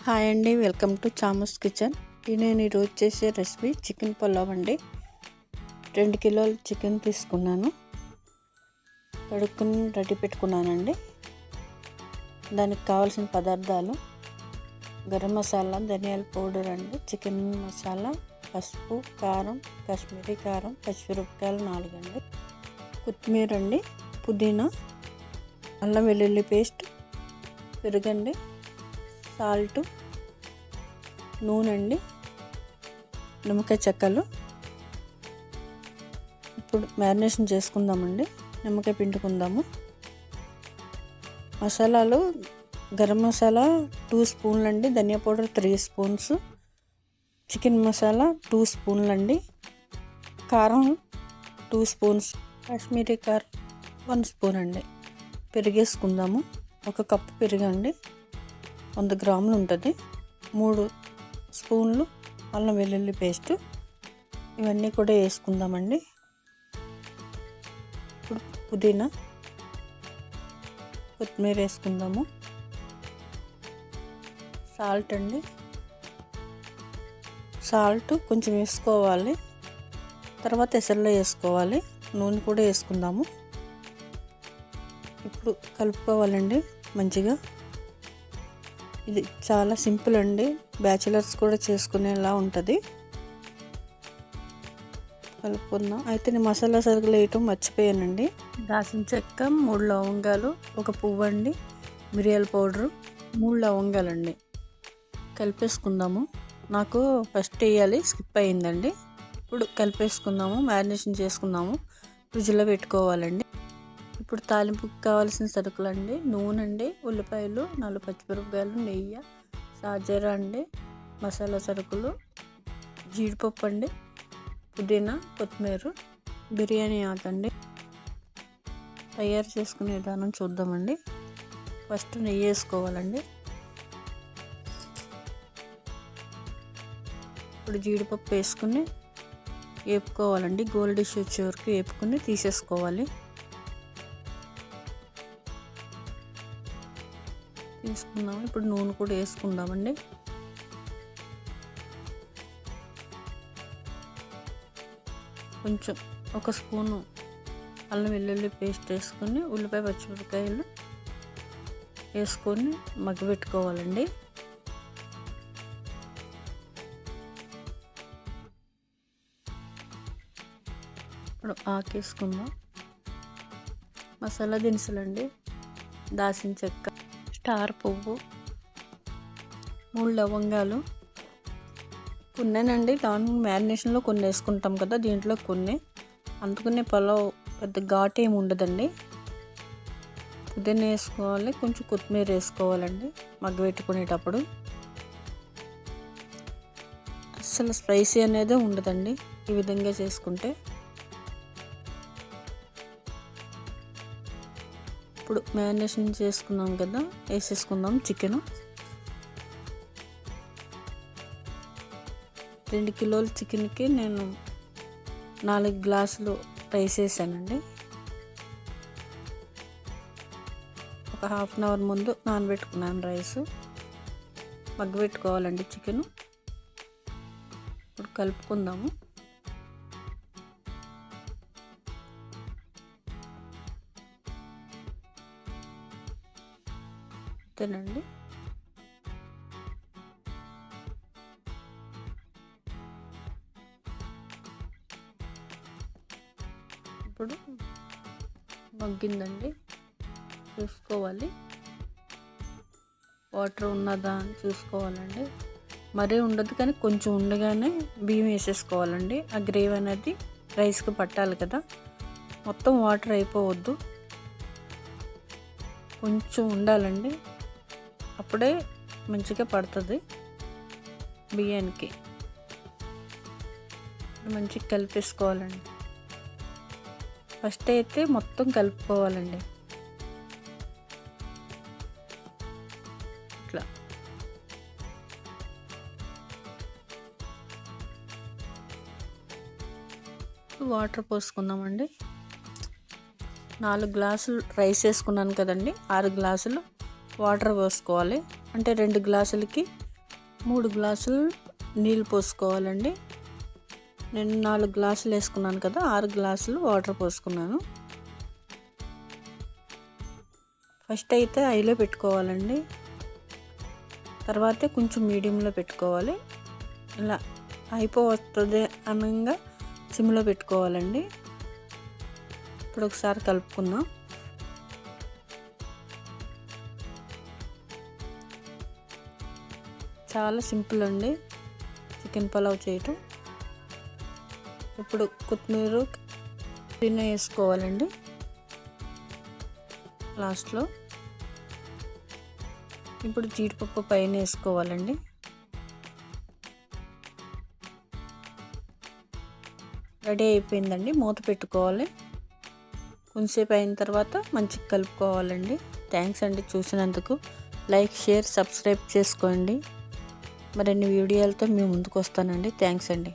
Hi అండి, welcome to చామస్ kitchen. నేను ఈరోజు చేసే రెసిపీ చికెన్ పులావ్ అండి. 2 కిలోల చికెన్ తీసుకున్నాను, కడుక్కుని రెడీ పెట్టుకున్నానండి. దానికి కావాల్సిన పదార్థాలు: గరం మసాలా, ధనియాల పౌడర్ అండి, చికెన్ మసాలా, పసుపు, కారం, కాశ్మీరీ కారం, పచ్చిమిరపకాయలు 4 అండి, కొత్తిమీర అండి, పుదీనా, అల్లం వెల్లుల్లి పేస్ట్, పెరుగండి, సాల్ట్, నూనె అండి, నిమ్మకాయ చెక్కలు. ఇప్పుడు మ్యారినేషన్ చేసుకుందామండి. నిమ్మకాయ పిండుకుందాము. మసాలాలు: గరం మసాలా 2 స్పూన్లు అండి, ధనియా పౌడర్ 3 స్పూన్స్, చికెన్ మసాలా 2 స్పూన్లు అండి, కారం 2 స్పూన్స్, కాశ్మీరీ కారం 1 స్పూన్ అండి. పెరిగేసుకుందాము. 1 కప్పు పెరుగండి, 100 గ్రాములు ఉంటుంది. 3 స్పూన్లు అల్లం వెల్లుల్లి పేస్ట్. ఇవన్నీ కూడా వేసుకుందామండి. ఇప్పుడు పుదీనా, కొత్తిమీర వేసుకుందాము. సాల్ట్ అండి, సాల్ట్ కొంచెం వేసుకోవాలి, తర్వాత ఎసరులో వేసుకోవాలి. నూనె కూడా వేసుకుందాము. ఇప్పుడు కలుపుకోవాలండి మంచిగా. ఇది చాలా సింపుల్ అండి, బ్యాచిలర్స్ కూడా చేసుకునేలా ఉంటుంది. కలుపుకుందాం. అయితే నేను మసాలా సరుకులు వేయటం మర్చిపోయానండి. దాల్చిన చెక్క, 3 లవంగాలు, 1 పువ్వు అండి, మిరియాల పౌడరు, 3 లవంగాలండి. కలిపేసుకుందాము. నాకు ఫస్ట్ వేయాలి, స్కిప్ అయ్యిందండి. ఇప్పుడు కలిపేసుకుందాము, మ్యారినేషన్ చేసుకుందాము. ఫ్రిడ్జ్లో పెట్టుకోవాలండి. ఇప్పుడు తాలింపుకి కావాల్సిన సరుకులు అండి: నూనె అండి, ఉల్లిపాయలు, 4 పచ్చిమిరపకాయలు, నెయ్యి, సాజీరా అండి, మసాలా సరుకులు, జీడిపప్పు అండి, పుదీనా, కొత్తిమీర, బిర్యానీ ఆకండి. తయారు చేసుకునే విధానం చూద్దామండి. ఫస్ట్ నెయ్యి వేసుకోవాలండి. ఇప్పుడు జీడిపప్పు వేసుకుని వేపుకోవాలండి. గోల్డిష్ వచ్చే వరకు వేపుకొని తీసేసుకోవాలి. తీసుకుందాము. ఇప్పుడు నూనె కూడా వేసుకుందామండి. కొంచెం 1 స్పూను అల్లం వెల్లుల్లి పేస్ట్ వేసుకొని, ఉల్లిపాయ పచ్చిమిరపకాయలు వేసుకొని మగ్గబెట్టుకోవాలండి. ఇప్పుడు ఆకేసుకుందాం. మసాలా దినుసులండి: దాల్చిన చెక్క, స్టార్ పువ్వు, 3 లవంగాలు, కొన్నేనండి. దాని మ్యారినేషన్లో కొన్ని వేసుకుంటాం కదా, దీంట్లో కొన్ని. అందుకనే పులావ్ పెద్ద ఘాటు ఏమి ఉండదండి. పుదీనా వేసుకోవాలి, కొంచెం కొత్తిమీర వేసుకోవాలండి మగ్గబెట్టుకునేటప్పుడు. అస్సలు స్పైసీ అనేది ఉండదండి ఈ విధంగా చేసుకుంటే. ఇప్పుడు మ్యారినేషన్ చేసుకున్నాం కదా, వేసేసుకుందాం చికెన్. 2 కిలోల చికెన్కి నేను 4 గ్లాసులు రైస్ వేసానండి. ఒక హాఫ్ అన్ అవర్ ముందు నానబెట్టుకున్నాను రైస్. మగ్గబెట్టుకోవాలండి చికెన్. ఇప్పుడు కలుపుకుందాము. అంతేనండి. ఇప్పుడు మగ్గిందండి, చూసుకోవాలి. వాటర్ ఉన్నదా అని చూసుకోవాలండి. మరీ ఉండదు, కానీ కొంచెం ఉండగానే బియ్యం వేసేసుకోవాలండి. ఆ గ్రేవీ అనేది రైస్కి పట్టాలి కదా, మొత్తం వాటర్ అయిపోవద్దు, కొంచెం ఉండాలండి. అప్పుడే మంచిగా పడుతుంది బియ్యానికి. మంచిగా కలిపేసుకోవాలండి. ఫస్ట్ అయితే మొత్తం కలుపుకోవాలండి. ఇట్లా వాటర్ పోసుకుందామండి. 4 గ్లాసులు రైస్ వేసుకున్నాను కదండి, 6 గ్లాసులు వాటర్ పోసుకోవాలి. అంటే 2 గ్లాసులకి 3 గ్లాసులు నీళ్ళు పోసుకోవాలండి. నేను 4 గ్లాసులు వేసుకున్నాను కదా, 6 గ్లాసులు వాటర్ పోసుకున్నాను. ఫస్ట్ అయితే హైలో పెట్టుకోవాలండి, తర్వాత కొంచెం మీడియంలో పెట్టుకోవాలి. ఇలా అయిపోతుంది అనంగా సిమ్లో పెట్టుకోవాలండి. ఇప్పుడు ఒకసారి కలుపుకుందాం. చాలా సింపుల్ అండి చికెన్ పలావ్ చేయటం. ఇప్పుడు కొత్తిమీర పుదీనా వేసుకోవాలండి లాస్ట్లో. ఇప్పుడు జీడిపప్పు పైన వేసుకోవాలండి. రెడీ అయిపోయిందండి. మూత పెట్టుకోవాలి. కొంచెంసేపు అయిన తర్వాత మంచిగా కలుపుకోవాలండి. థ్యాంక్స్ అండి చూసినందుకు. లైక్, షేర్, సబ్స్క్రైబ్ చేసుకోండి. మరిన్ని వీడియోలతో మేము ముందుకు వస్తానండి. థ్యాంక్స్ అండి.